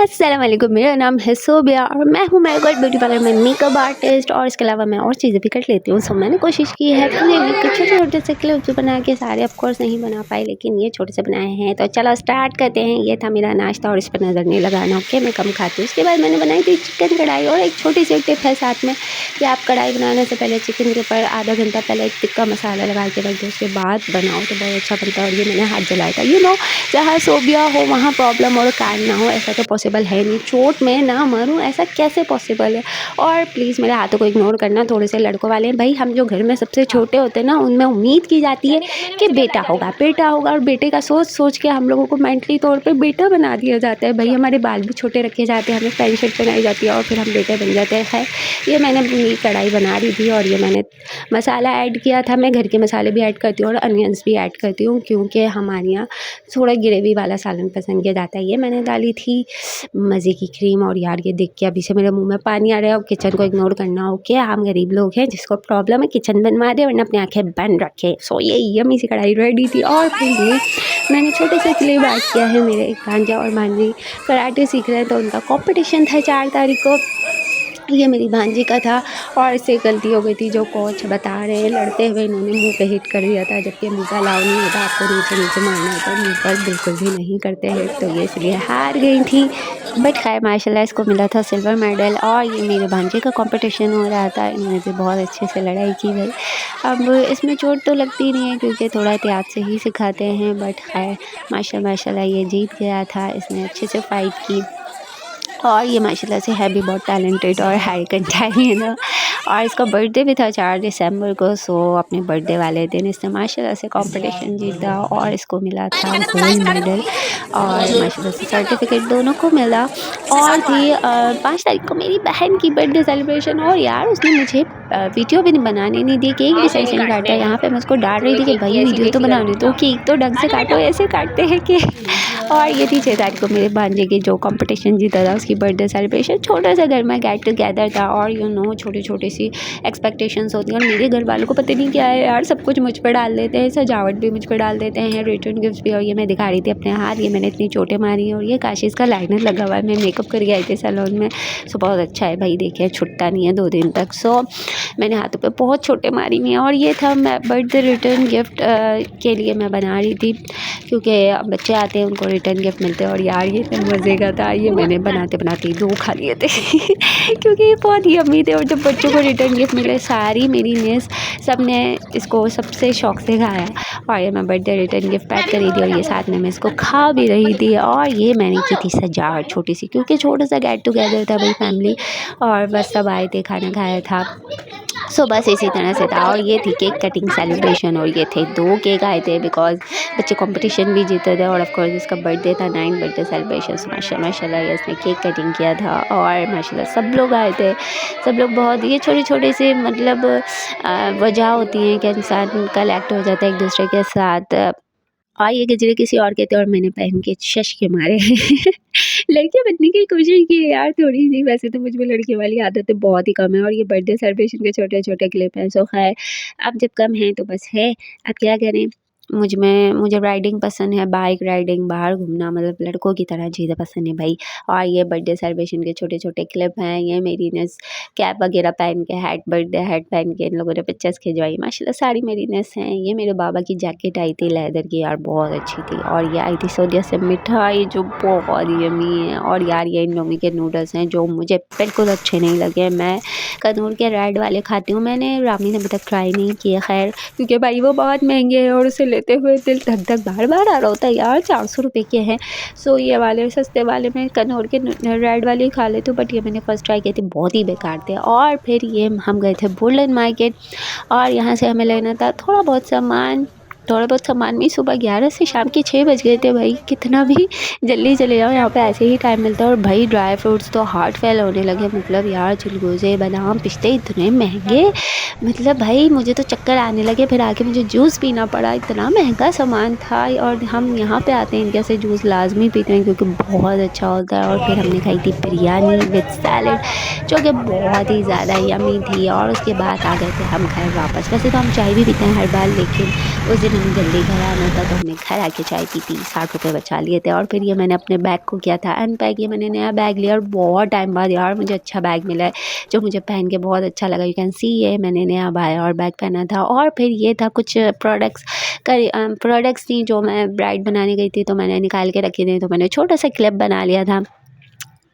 अस्सलाम वालेकुम, मेरा नाम है सोबिया और मैं हूँ मेरे गोल्ड ब्यूटी पार्लर में मेकअप आर्टिस्ट और इसके अलावा मैं और चीज़ें भी कर लेती हूँ। सो मैंने कोशिश की है कि ये छोटे छोटे से क्लिप्स बना के सारे ऑफ कोर्स नहीं बना पाए, लेकिन ये छोटे से बनाए हैं। तो चलो स्टार्ट करते हैं। ये था मेरा नाश्ता और इस पर नज़र नहीं लगाना, ओके। मैं कम खाती हूँ। उसके बाद मैंने बनाई थी चिकन कढ़ाई और एक छोटी सी टिप है साथ में कि आप कढ़ाई बनाने से पहले चिकन के ऊपर आधा घंटा पहले एक टिक्का मसाला लगा के रख दो, उसके बाद बनाओ तो बहुत अच्छा बनता है। और ये मैंने हाथ जलाया था, जहाँ सोबिया हो वहाँ प्रॉब्लम और कान ना हो, ऐसा तो पॉसिबल है नहीं। चोट में ना मरूं ऐसा कैसे पॉसिबल है। और प्लीज़ मेरे हाथों को इग्नोर करना, थोड़े से लड़कों वाले हैं भाई। हम जो घर में सबसे छोटे होते हैं ना, उनमें उम्मीद की जाती है कि बेटा होगा बेटा होगा, और बेटे का सोच सोच के हम लोगों को मेंटली तौर पे बेटा बना दिया जाता है। भाई हमारे बाल भी छोटे रखे जाते हैं, हमें पैंट शर्ट पहनाई जाती है और फिर हम बेटे बन जाते हैं। खैर, ये मैंने पूरी कढ़ाई बना रही थी और ये मैंने मसाला ऐड किया था। मैं घर के मसाले भी ऐड करती हूँ और अनियंस भी ऐड करती हूँ, क्योंकि हमारे यहाँ थोड़ा ग्रेवी वाला सालन पसंद किया जाता है। ये मैंने डाली थी मज़े की क्रीम। और यार ये देख के अभी से मेरे मुंह में पानी आ रहा है। और किचन को इग्नोर करना, ओके। हम गरीब लोग हैं, जिसको प्रॉब्लम है किचन बनवा दे वरना अपनी आंखें बंद रखे। सो ये यम्मी सी कढ़ाई रेडी थी। और फिर ये मैंने छोटे से क्लिप ऐड किया है। मेरे एक भांजा और भांजी कराटे सीख रहे हैं, तो उनका कंपटीशन था 4 तारीख को। ये मेरी भांजी का था और इससे गलती हो गई थी, जो कोच बता रहे हैं। लड़ते हुए इन्होंने मुंह पे हिट कर दिया था, जबकि मुंह का अलाउ नहीं होता, आपको नीचे नीचे मारना होता है। मुंह पर बिल्कुल भी नहीं करते हिट, तो ये इसलिए हार गई थी। बट खैर माशाल्लाह इसको मिला था सिल्वर मेडल। और ये मेरे भांजे का कंपटीशन हो रहा था, इन्होंने भी बहुत अच्छे से लड़ाई की भाई। अब इसमें चोट तो लगती नहीं है क्योंकि थोड़ा एहतियात से ही सिखाते हैं। बट खैर माशाल्लाह ये जीत गया था, इसने अच्छे से फाइट की। और ये माशाल्लाह से है भी बहुत टैलेंटेड और हाई कंटेंट है। और इसका बर्थडे भी था 4 दिसंबर को। सो अपने बर्थडे वाले दिन इसने माशाल्लाह से कंपटीशन जीता और इसको मिला था गोल्ड मेडल और माशाल्लाह से सर्टिफिकेट दोनों को मिला। और थी 5 तारीख को मेरी बहन की बर्थडे सेलिब्रेशन। और यार उसने मुझे वीडियो भी बनाने नहीं दी, केक भी सही से नहीं काटा। यहाँ पे मैं उसको डांट रही थी कि भाई वीडियो तो बनाने दो, केक तो ढंग से काटो, ऐसे काटते हैं कि। और ये थी 6 तारीख को मेरे भांजे की जो कंपटीशन जीता था, उसकी बर्थडे सेलिब्रेशन। छोटा सा घर में गेट टुगेदर था और छोटी छोटी सी एक्सपेक्टेशंस होती हैं। और मेरे घर वालों को पता नहीं क्या है यार, सब कुछ मुझ पर डाल देते हैं, सजावट भी मुझ पर डाल देते हैं, रिटर्न गिफ्ट भी। और ये मैं दिखा रही थी अपने हाथ, ये मैंने इतनी चोटें मारी हैं। और ये काशिश का लाइनर लगा हुआ है, मैं मेकअप करके आई थी सैलून में। सो बहुत अच्छा है भाई, देखिए छुटता नहीं है 2 दिन तक। सो मैंने हाथों पे बहुत छोटे मारी हुई हैं। और ये था मैं बर्थडे रिटर्न गिफ्ट के लिए मैं बना रही थी, क्योंकि बच्चे आते हैं उनको रिटर्न गिफ्ट मिलते हैं। और यार ये इतने मज़े का था, ये मैंने बनाते बनाते 2 खा लिए थे क्योंकि ये बहुत यम्मी थे। और जब बच्चों को रिटर्न गिफ्ट मिले, सारी मेरी नियस सब ने इसको सबसे शौक से खाया। और ये मैं बर्थडे रिटर्न गिफ्ट पैक करी थी और ये साथ में मैं इसको खा भी रही थी। और ये मैंने की थी सजावट छोटी सी, क्योंकि छोटा सा गेट टुगेदर था भाई फैमिली, और बस सब आए थे, खाना खाया था। सो बस इसी तरह से था। और ये थी केक कटिंग सेलिब्रेशन। और ये थे 2 केक आए थे, बिकॉज बच्चे कंपटीशन भी जीते थे और ऑफ कोर्स इसका बर्थडे था 9 बर्थडे सेलिब्रेशन। माशाल्लाह ये इसने केक कटिंग किया था और माशाल्लाह सब लोग आए थे। सब लोग बहुत, ये छोटे छोटे से मतलब वजह होती हैं कि इंसान कलेक्ट हो जाता है एक दूसरे के साथ। और ये गजरे किसी और के थे और मैंने पहन के शश के मारे लड़कियां बनने की कोशिश की है यार थोड़ी सी। वैसे तो मुझ में लड़की वाली आदतें बहुत ही कम है। और ये बर्थडे सेलिब्रेशन के छोटे छोटे क्लिप हैं। सो खैर, अब जब कम है तो बस है, अब क्या करें। मुझे राइडिंग पसंद है, बाइक राइडिंग, बाहर घूमना, मतलब लड़कों की तरह चीज़ें पसंद है भाई। और ये बर्थडे सेलिब्रेशन के छोटे छोटे क्लिप हैं। ये मेरी नेस कैप वगैरह पहन के, बर्थडे हैट पहन के इन लोगों ने पिक्चर्स खिंचवाई। माशाल्लाह सारी मेरी नेस हैं। ये मेरे बाबा की जैकेट आई थी लेदर की, यार बहुत अच्छी थी। और ये आई थी सऊदीया से मिठाई, जो बहुत यम्मी है। और यार ये इंडोमी के नूडल्स हैं, जो मुझे बिल्कुल अच्छे नहीं लगे। मैं कनूर के रेड वाले खाती हूँ, मैंने रामी ने अभी तक ट्राई नहीं किया। खैर, क्योंकि भाई वो बहुत महंगे हैं और उसे लेते हुए दिल धक धक बार बार आ रहा होता है यार, 400 रुपये के हैं। सो ये वाले सस्ते वाले में कनौर के रेड वाले खा लेते हूँ, बट ये मैंने फर्स्ट ट्राई किए थे, बहुत ही बेकार थे। और फिर ये हम गए थे बुल्डन मार्केट और यहाँ से हमें लेना था थोड़ा बहुत सामान में। सुबह 11 से शाम के 6 बज गए थे भाई। कितना भी जल्दी चले जाओ, यहाँ पे ऐसे ही टाइम मिलता है। और भाई ड्राई फ्रूट्स तो हार्ट फेल होने लगे, मतलब यार चिलगोज़े, बादाम, पिस्ते इतने महंगे, मतलब भाई मुझे तो चक्कर आने लगे। फिर आके मुझे जूस पीना पड़ा, इतना महंगा सामान था। और हम यहाँ पे आते हैं इंडिया से जूस लाजमी पीते हैं क्योंकि बहुत अच्छा होता है। और फिर हमने खाई थी बिरयानी विद सैलड, जो कि बहुत ही ज़्यादा यमी थी। और उसके बाद आ गए थे हम घर वापस। वैसे तो हम चाय भी पीते हैं हर बार, लेकिन उस दिन हमें जल्दी घर आना था तो हमने घर आके चाय पी थी, 60 रुपये बचा लिए थे। और फिर ये मैंने अपने बैग को किया था अनपैक। ये मैंने नया बैग लिया और बहुत टाइम बाद यार मुझे अच्छा बैग मिला है जो मुझे पहन के बहुत अच्छा लगा। यू कैन सी ये मैंने नया बाया और बैग पहना था। और फिर ये था कुछ प्रोडक्ट्स थी जो मैं ब्राइड बनाने गई थी तो मैंने निकाल के रखी थी, तो मैंने छोटा सा क्लिप बना लिया था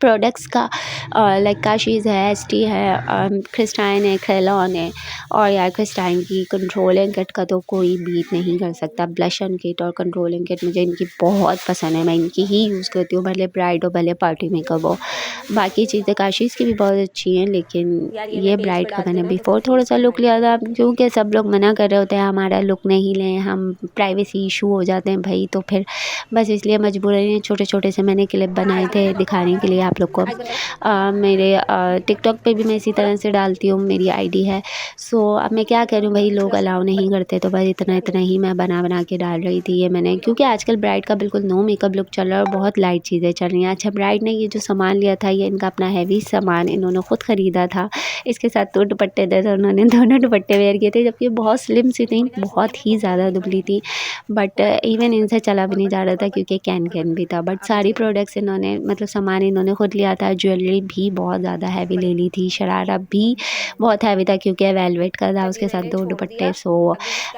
प्रोडक्ट्स का। लाइक काशीज़ है, एसटी है, क्रिस्टाइन है, क्रेलॉन है। और यार क्रिस्टाइन की कंट्रोलिंग किट का तो कोई बीट नहीं कर सकता। ब्लशन किट और कंट्रोलिंग किट मुझे इनकी बहुत पसंद है, मैं इनकी ही यूज़ करती हूँ, भले ब्राइड हो भले पार्टी मेकअप हो। बाकी चीज़ें काशीज़ की भी बहुत अच्छी हैं, लेकिन ये ब्राइड का मैंने बिफ़ोर थोड़ा सा लुक लिया था क्योंकि सब लोग मना कर रहे होते हैं हमारा लुक नहीं लें, हम प्राइवेसी इशू हो जाते हैं भाई, तो फिर बस इसलिए मजबूरन छोटे छोटे से मैंने क्लिप बनाए थे दिखाने के लिए आप लोग को। मेरे टिकटॉक पे भी मैं इसी तरह से डालती हूँ, मेरी आईडी है। सो अब मैं क्या करूँ भाई, लोग अलाउ नहीं करते तो बस इतना इतना ही मैं बना के डाल रही थी ये मैंने, क्योंकि आजकल ब्राइड का बिल्कुल नो मेकअप लुक चल रहा है और बहुत लाइट चीज़ें चल रही हैं। अच्छा ब्राइड ने ये जो सामान लिया था ये इनका अपना हैवी सामान इन्होंने खुद ख़रीदा था। इसके साथ 2 दुपट्टे थे तो उन्होंने दोनों दुपट्टे वेयर किए थे, जबकि बहुत स्लिम सी थी, बहुत ही ज़्यादा दुबली थी। बट इवन इनसे चला भी नहीं जा रहा था क्योंकि कैन भी था। बट सारी प्रोडक्ट्स इन्होंने मतलब सामान इन्होंने खुद लिया था। ज्वेलरी भी बहुत ज़्यादा हैवी ले ली थी, शरारा भी बहुत हैवी था क्योंकि वेलवेट का था, उसके साथ 2 दुपट्टे। सो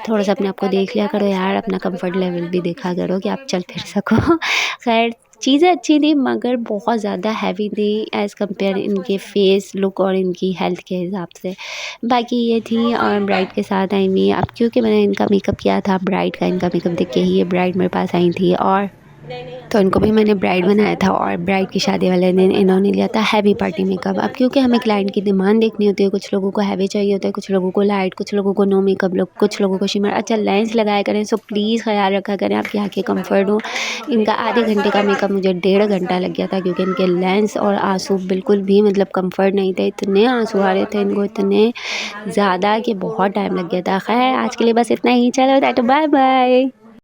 थोड़ा सा अपने आप को देख लिया करो यार, अपना कंफर्ट लेवल भी देखा करो कि आप चल फिर सको। खैर चीज़ें अच्छी थी मगर बहुत ज़्यादा हैवी थी एज़ कम्पेयर इनके फेस लुक और इनकी हेल्थ के हिसाब से। बाकी ये थी और ब्राइड के साथ आई हुई। अब क्योंकि मैंने इनका मेकअप किया था, ब्राइड का इनका मेकअप देख के ही ये ब्राइड मेरे पास आई थी, और तो इनको भी मैंने ब्राइड बनाया था। और ब्राइड की शादी वाले दिन इन्होंने लिया था हैवी पार्टी मेकअप। अब क्योंकि हमें क्लाइंट की डिमांड देखनी होती है, कुछ लोगों को हैवी चाहिए होता है, कुछ लोगों को लाइट, कुछ लोगों को नो मेकअप लुक, कुछ लोगों को शिमर। अच्छा लेंस लगाया करें, सो प्लीज़ ख्याल रखा करें आपकी आँखें कम्फर्ट हो। इनका आधे घंटे का मेकअप मुझे 1.5 घंटा लग गया था क्योंकि इनके लेंस और आंसू बिल्कुल भी मतलब कम्फर्ट नहीं थे। इतने आंसू आ रहे थे इनको, इतने ज़्यादा कि बहुत टाइम लग गया था। खैर आज के लिए बस इतना ही, चलो टाटा बाय बाय।